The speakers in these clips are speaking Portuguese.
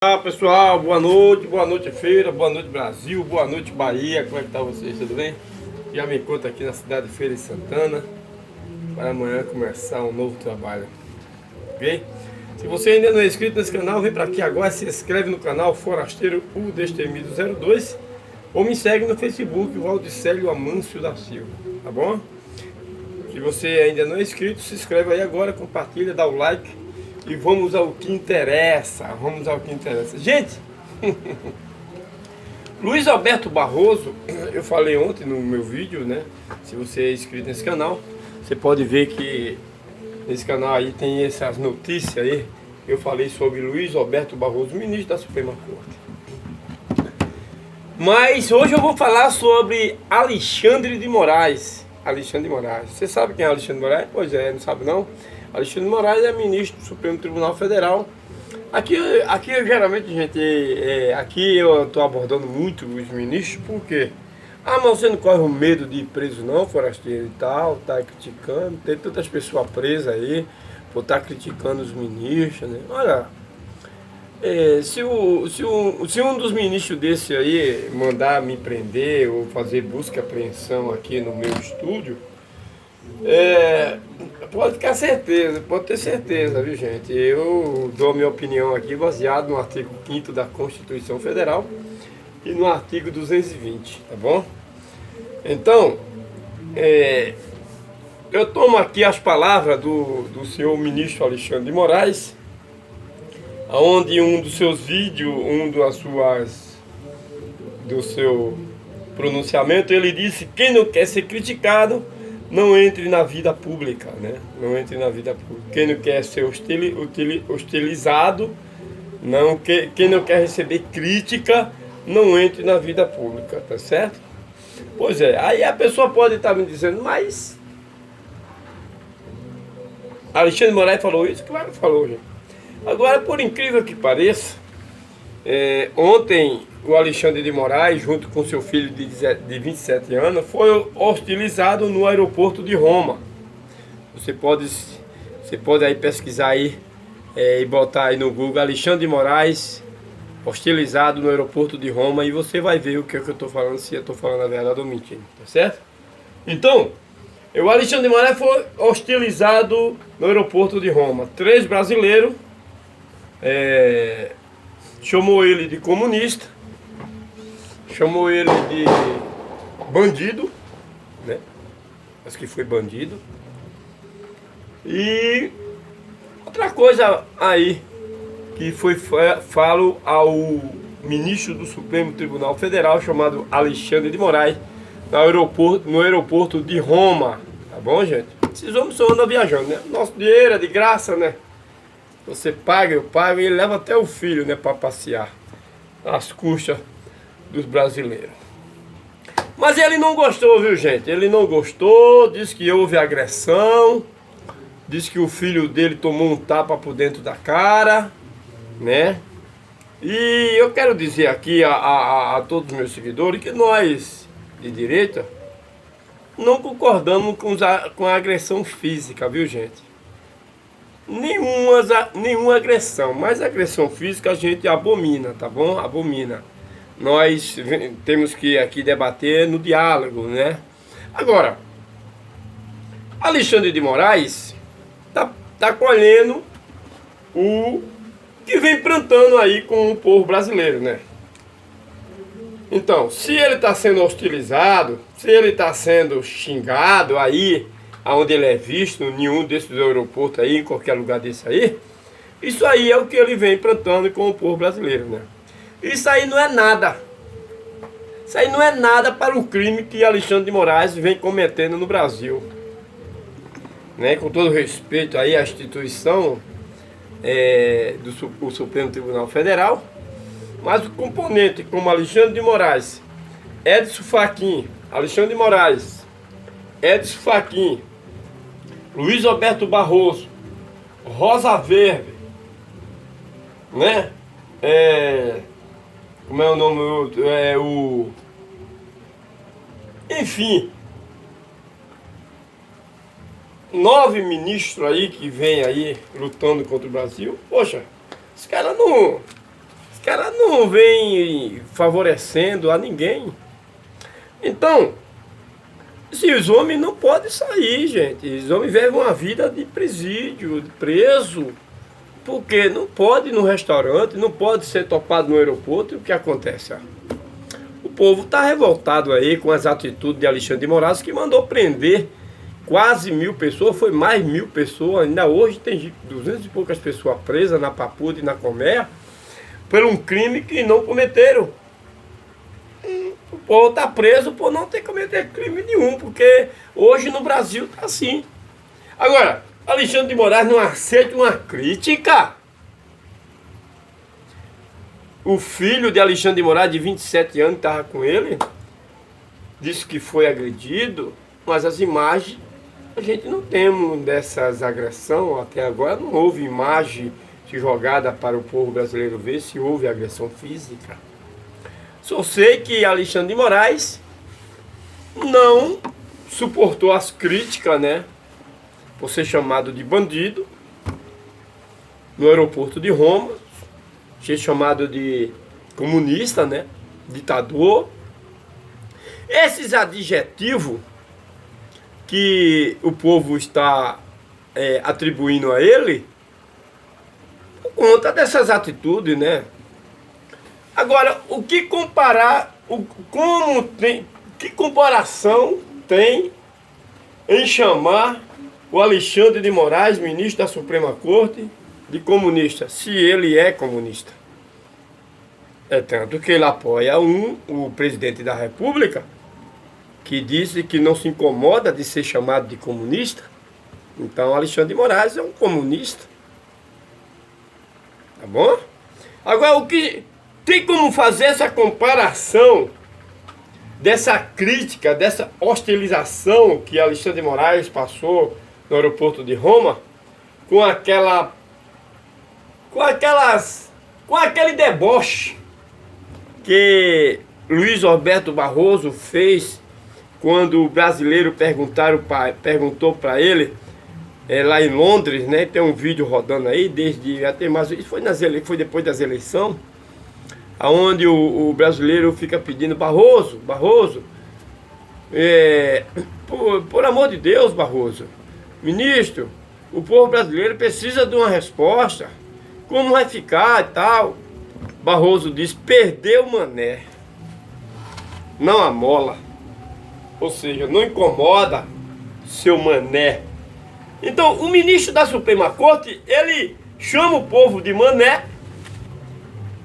Olá pessoal, boa noite Feira, boa noite Brasil, boa noite Bahia, como é que tá vocês, tudo bem? Já me encontro aqui na cidade de Feira de Santana para amanhã começar um novo trabalho, ok? Se você ainda não é inscrito nesse canal, vem para aqui agora, se inscreve no canal Forasteiro o Destemido 02 ou me segue no Facebook, Valdicélio Amâncio da Silva, tá bom? Se você ainda não é inscrito, se inscreve aí agora, compartilha, dá o like. E vamos ao que interessa, Gente, Luiz Alberto Barroso, eu falei ontem no meu vídeo, né? Se você é inscrito nesse canal, você pode ver que nesse canal aí tem essas notícias aí. Eu falei sobre Luiz Alberto Barroso, ministro da Suprema Corte. Mas hoje eu vou falar sobre Alexandre de Moraes. Alexandre de Moraes. Você sabe quem é Alexandre de Moraes? Pois é, não sabe não? Alexandre de Moraes é ministro do Supremo Tribunal Federal. Aqui geralmente, gente, aqui eu estou abordando muito os ministros, por quê? Ah, mas você não corre o medo de ir preso não, forasteiro e tal, tá criticando, tem tantas pessoas presas aí, por estar criticando os ministros, né? Olha, se um dos ministros desse aí mandar me prender ou fazer busca e apreensão aqui no meu estúdio, pode ter certeza, viu gente? Eu dou a minha opinião aqui baseado no artigo 5º da Constituição Federal e no artigo 220, tá bom? Então, eu tomo aqui as palavras do senhor ministro Alexandre de Moraes, onde um dos seus vídeos, do seu pronunciamento, ele disse: quem não quer ser criticado, não entre na vida pública, né? Não entre na vida pública. Quem não quer ser hostilizado, quem não quer receber crítica, não entre na vida pública, tá certo? Pois é, aí a pessoa pode estar me dizendo, mas Alexandre de Moraes falou isso? Claro que falou, gente. Agora, por incrível que pareça, ontem o Alexandre de Moraes, junto com seu filho de 27 anos, foi hostilizado no aeroporto de Roma. Você pode aí pesquisar aí e botar aí no Google Alexandre de Moraes hostilizado no aeroporto de Roma e você vai ver o que eu estou falando, se eu estou falando a verdade ou mentindo, tá certo? Então, o Alexandre de Moraes foi hostilizado no aeroporto de Roma. 3 brasileiros chamou ele de comunista, chamou ele de bandido, né? Acho que foi bandido. E outra coisa aí que falo ao ministro do Supremo Tribunal Federal, chamado Alexandre de Moraes, no aeroporto de Roma, tá bom, gente? Esses homens só andam viajando, né? Nosso dinheiro é de graça, né? Você paga, eu pago, e ele leva até o filho, né, para passear às custas dos brasileiros. Mas ele não gostou, viu, gente? Ele não gostou, disse que houve agressão, disse que o filho dele tomou um tapa por dentro da cara, né? E eu quero dizer aqui a todos os meus seguidores que nós, de direita, não concordamos com a agressão física, viu, gente? Nenhuma agressão, mas agressão física a gente abomina, tá bom? Abomina. Nós temos que aqui debater no diálogo, né? Agora, Alexandre de Moraes tá colhendo o que vem plantando aí com o povo brasileiro, né? Então, se ele está sendo hostilizado, se ele está sendo xingado aí, aonde ele é visto, em nenhum desses aeroportos aí, em qualquer lugar desse aí, isso aí é o que ele vem plantando com o povo brasileiro, né? Isso aí não é nada. Isso aí não é nada para o crime que Alexandre de Moraes vem cometendo no Brasil, né? Com todo respeito aí à instituição do Supremo Tribunal Federal, mas o componente como Alexandre de Moraes, Edson Fachin, Alexandre de Moraes, Edson Fachin, Luiz Alberto Barroso, Rosa Verde, né? Como é o nome outro? Enfim, 9 ministros aí que vem aí lutando contra o Brasil. Poxa, os caras Esse cara não vem favorecendo a ninguém. Então, esses homens não podem sair, gente. Esses homens vivem uma vida de presídio, de preso. Porque não pode ir no restaurante, não pode ser topado no aeroporto. E o que acontece? O povo está revoltado aí com as atitudes de Alexandre de Moraes, que mandou prender quase 1.000 pessoas, foi mais 1.000 pessoas. Ainda hoje tem 200 e poucas pessoas presas na Papuda e na Colmeia por um crime que não cometeram. O povo está preso por não ter cometido crime nenhum, porque hoje no Brasil está assim. Agora, Alexandre de Moraes não aceita uma crítica. O filho de Alexandre de Moraes, de 27 anos, estava com ele, disse que foi agredido, mas as imagens, a gente não tem dessas agressões, até agora não houve imagem jogada para o povo brasileiro ver se houve agressão física. Só sei que Alexandre de Moraes não suportou as críticas, né, por ser chamado de bandido no aeroporto de Roma, ser chamado de comunista, né, ditador. Esses adjetivos que o povo está atribuindo a ele por conta dessas atitudes, né? Agora, o que comparar, que comparação tem em chamar o Alexandre de Moraes, ministro da Suprema Corte, de comunista, se ele é comunista? É tanto que ele apoia o presidente da República, que disse que não se incomoda de ser chamado de comunista. Então, Alexandre de Moraes é um comunista. Tá bom? Agora, o que tem como fazer essa comparação dessa crítica, dessa hostilização que Alexandre de Moraes passou no aeroporto de Roma, com aquele deboche que Luiz Roberto Barroso fez quando o brasileiro perguntou para ele, lá em Londres, né? Tem um vídeo rodando aí, desde até mais. Isso foi depois das eleições, onde o brasileiro fica pedindo: Barroso, por amor de Deus, Barroso, ministro, o povo brasileiro precisa de uma resposta. Como vai ficar e tal? Barroso diz: perdeu o mané, não amola. Ou seja, não incomoda seu mané. Então, o ministro da Suprema Corte, ele chama o povo de mané,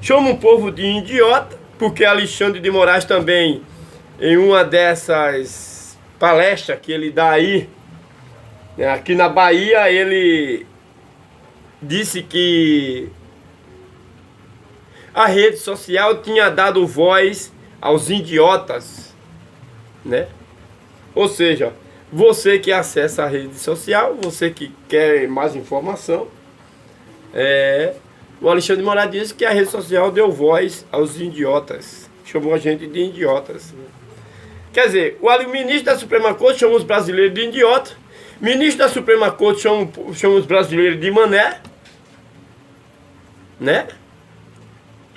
chama o povo de idiota, porque Alexandre de Moraes também, em uma dessas palestras que ele dá aí, aqui na Bahia, ele disse que a rede social tinha dado voz aos idiotas, né? Ou seja, você que acessa a rede social, você que quer mais informação, o Alexandre de Moraes disse que a rede social deu voz aos idiotas, chamou a gente de idiotas. Quer dizer, o ministro da Suprema Corte chama os brasileiros de idiota, o ministro da Suprema Corte chama os brasileiros de mané, né?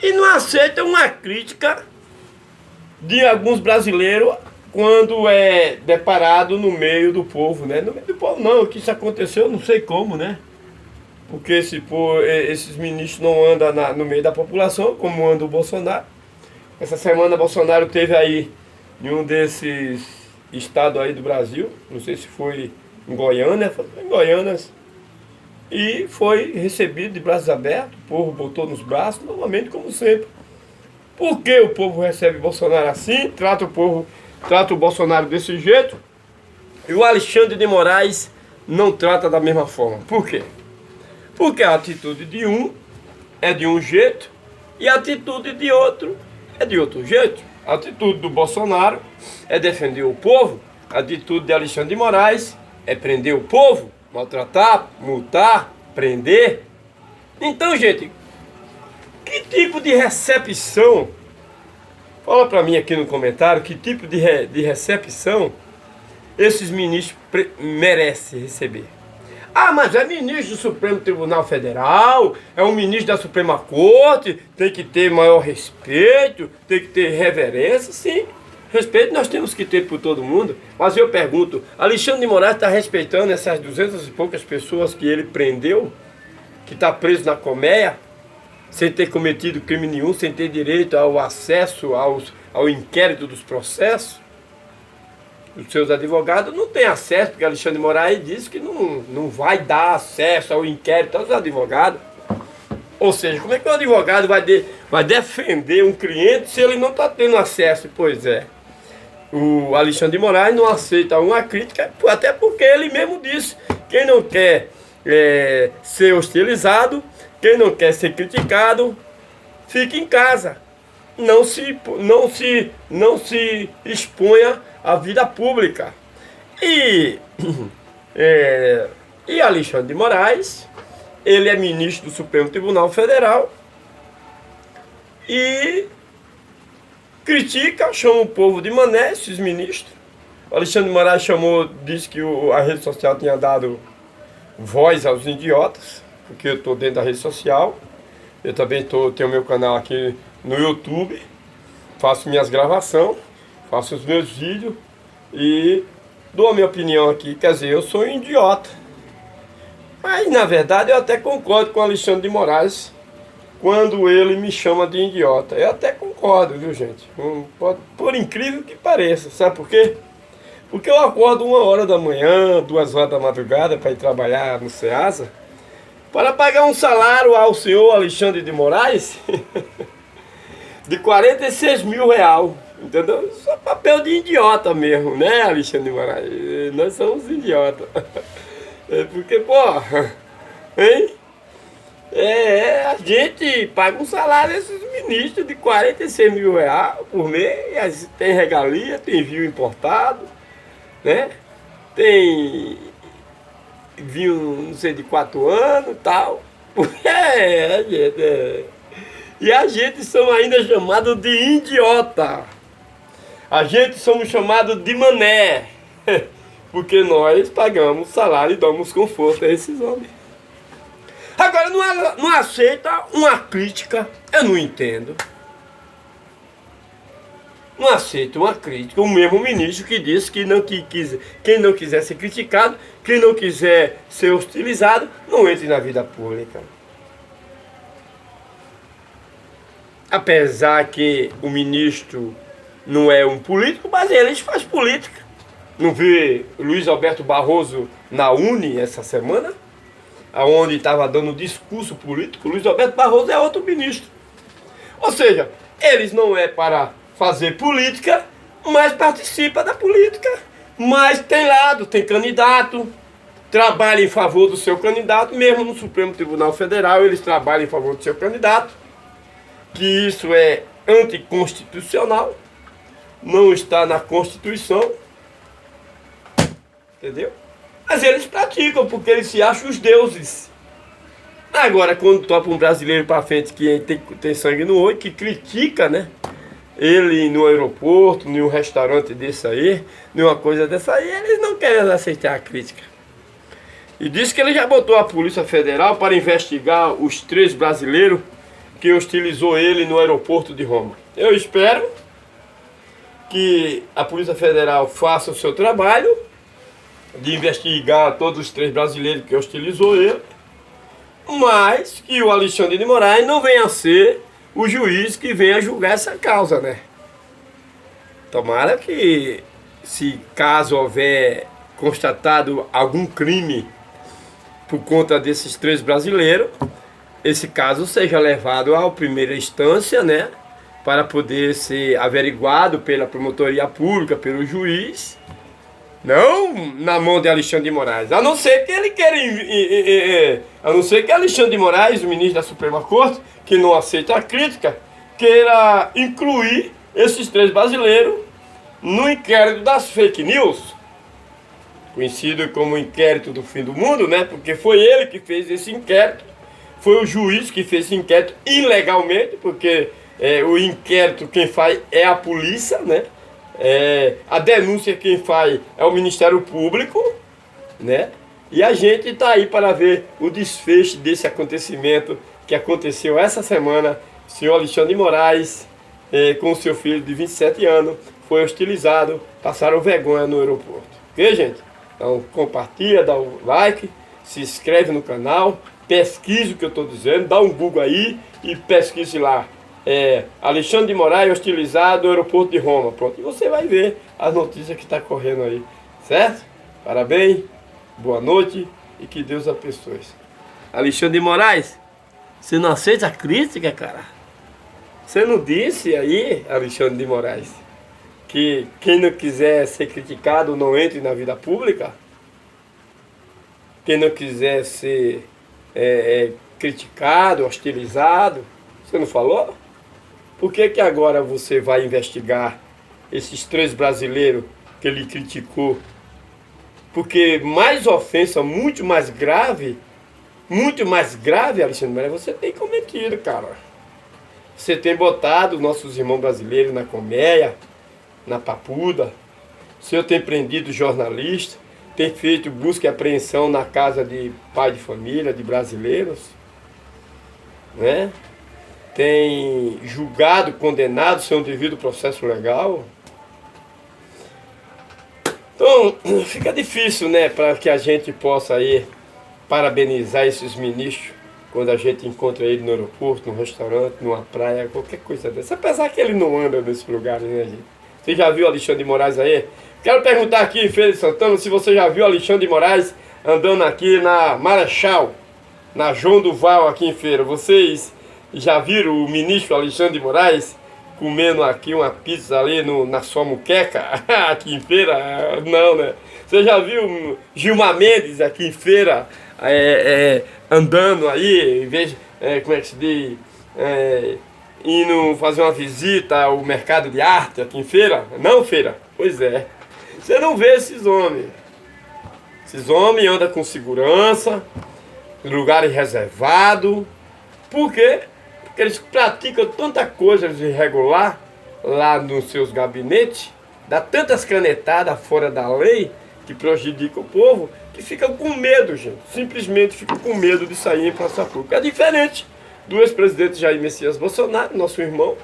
E não aceita uma crítica de alguns brasileiros quando é deparado no meio do povo, né? No meio do povo não, que isso aconteceu, não sei como, né? Porque esses ministros não andam no meio da população, como anda o Bolsonaro. Essa semana Bolsonaro teve aí em um desses estados aí do Brasil, não sei se foi em Goiânia, e foi recebido de braços abertos, o povo botou nos braços, novamente como sempre. Por que o povo recebe Bolsonaro assim, trata o Bolsonaro desse jeito, e o Alexandre de Moraes não trata da mesma forma? Por quê? Porque a atitude de um é de um jeito e a atitude de outro é de outro jeito. A atitude do Bolsonaro é defender o povo, a atitude de Alexandre de Moraes é prender o povo, maltratar, multar, prender. Então, gente, que tipo de recepção? Fala para mim aqui no comentário que tipo de recepção esses ministros merecem receber. Ah, mas é ministro do Supremo Tribunal Federal, é um ministro da Suprema Corte, tem que ter maior respeito, tem que ter reverência, sim. Respeito nós temos que ter por todo mundo. Mas eu pergunto, Alexandre de Moraes está respeitando essas 200 e poucas pessoas que ele prendeu, que está preso na colmeia, sem ter cometido crime nenhum, sem ter direito ao acesso ao inquérito dos processos? Os seus advogados não têm acesso, porque Alexandre de Moraes disse que não vai dar acesso ao inquérito aos advogados. Ou seja, como é que o advogado vai defender um cliente se ele não está tendo acesso? Pois é, o Alexandre de Moraes não aceita uma crítica, até porque ele mesmo disse, quem não quer ser hostilizado, quem não quer ser criticado, fique em casa. Não se exponha à vida pública. E Alexandre de Moraes, ele é ministro do Supremo Tribunal Federal e critica, chama o povo de mané, esses ministros. O Alexandre de Moraes disse que a rede social tinha dado voz aos idiotas, porque eu estou dentro da rede social. Eu também tenho meu canal aqui no YouTube, faço minhas gravações, faço os meus vídeos e dou a minha opinião aqui. Quer dizer, eu sou um idiota. Mas na verdade eu até concordo com o Alexandre de Moraes quando ele me chama de idiota. Eu até concordo, viu, gente? Por incrível que pareça. Sabe por quê? Porque eu acordo 1h da manhã, 2h da madrugada para ir trabalhar no Ceasa, para pagar um salário ao senhor Alexandre de Moraes de 46 mil reais, entendeu? Isso é papel de idiota mesmo, né, Alexandre de Moraes? Nós somos idiotas. Porque, pô, hein? A gente paga um salário desses ministros de 46 mil reais por mês, tem regalia, tem vinho importado, né? Tem vinho, não sei, de 4 anos e tal. E a gente somos ainda chamados de idiota. A gente somos chamados de mané. Porque nós pagamos salário e damos conforto a esses homens. Agora, não aceita uma crítica, eu não entendo. Não aceita uma crítica. O mesmo ministro que disse que quem não quiser ser criticado, quem não quiser ser hostilizado, não entre na vida pública. Apesar que o ministro não é um político, mas ele faz política. Não vi Luiz Alberto Barroso na Uni essa semana, onde estava dando discurso político? Luiz Alberto Barroso é outro ministro. Ou seja, eles não é para fazer política, mas participa da política. Mas tem lado, tem candidato, trabalha em favor do seu candidato, mesmo no Supremo Tribunal Federal eles trabalham em favor do seu candidato, que isso é anticonstitucional, não está na Constituição, entendeu? Mas eles praticam, porque eles se acham os deuses. Agora, quando topa um brasileiro para frente que tem sangue no olho, que critica, né? Ele no aeroporto, em um restaurante desse aí, numa coisa dessa aí, eles não querem aceitar a crítica. E disse que ele já botou a Polícia Federal para investigar os 3 brasileiros que hostilizou ele no aeroporto de Roma. Eu espero que a Polícia Federal faça o seu trabalho de investigar todos os 3 brasileiros que hostilizou ele, mas que o Alexandre de Moraes não venha a ser o juiz que venha julgar essa causa, né? Tomara que, se caso houver constatado algum crime por conta desses 3 brasileiros, esse caso seja levado à primeira instância, né? Para poder ser averiguado pela promotoria pública, pelo juiz, não na mão de Alexandre de Moraes. A não ser que ele queira, a não ser que Alexandre de Moraes, o ministro da Suprema Corte, que não aceita a crítica, queira incluir esses 3 brasileiros no inquérito das fake news, conhecido como inquérito do fim do mundo, né? Porque foi ele que fez esse inquérito, foi o juiz que fez esse inquérito ilegalmente, porque o inquérito quem faz é a polícia, né? A denúncia quem faz é o Ministério Público, né? E a gente está aí para ver o desfecho desse acontecimento que aconteceu essa semana. O senhor Alexandre de Moraes, com o seu filho de 27 anos, foi hostilizado, passaram vergonha no aeroporto. Ok, gente? Então compartilha, dá o like, se inscreve no canal, pesquise o que eu estou dizendo, dá um Google aí e pesquise lá. Alexandre de Moraes hostilizado no aeroporto de Roma. Pronto, e você vai ver as notícias que está correndo aí. Certo? Parabéns, boa noite e que Deus abençoe. Alexandre de Moraes, você não aceita a crítica, cara? Você não disse aí, Alexandre de Moraes, que quem não quiser ser criticado não entre na vida pública? Quem não quiser ser criticado, hostilizado, você não falou? Por que que agora você vai investigar esses 3 brasileiros que ele criticou? Porque mais ofensa, muito mais grave, Alexandre Moraes, você tem cometido, cara. Você tem botado nossos irmãos brasileiros na colmeia, na papuda. O senhor tem prendido jornalistas, tem feito busca e apreensão na casa de pai de família, de brasileiros, né? Tem julgado, condenado sem um devido processo legal. Então, fica difícil, né, para que a gente possa aí parabenizar esses ministros quando a gente encontra ele no aeroporto, no restaurante, numa praia, qualquer coisa dessa. Apesar que ele não anda nesse lugar, né, gente? Você já viu Alexandre de Moraes aí? Quero perguntar aqui em Feira de Santana se você já viu Alexandre de Moraes andando aqui na Marechal, na João Duval aqui em Feira. Vocês já viram o ministro Alexandre de Moraes comendo aqui uma pizza ali na sua muqueca, aqui em Feira? Não, né? Você já viu Gilmar Mendes aqui em Feira, andando aí, em vez, como é que se diz, indo fazer uma visita ao mercado de arte aqui em Feira? Não, Feira? Pois é. Você não vê esses homens. Esses homens andam com segurança, em lugares reservados. Por quê? Porque eles praticam tanta coisa de irregular lá nos seus gabinetes, dá tantas canetadas fora da lei que prejudicam o povo, que ficam com medo, gente. Simplesmente ficam com medo de sair em praça pública. É diferente do ex-presidente Jair Messias Bolsonaro, nosso irmão,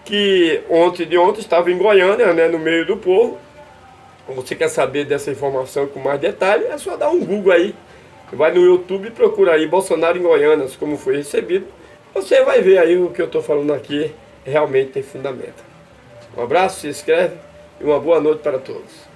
que ontem estava em Goiânia, né, no meio do povo. Você quer saber dessa informação com mais detalhe, é só dar um Google aí. Vai no YouTube e procura aí Bolsonaro em Goiânia, como foi recebido. Você vai ver aí o que eu estou falando aqui realmente tem fundamento. Um abraço, se inscreve e uma boa noite para todos.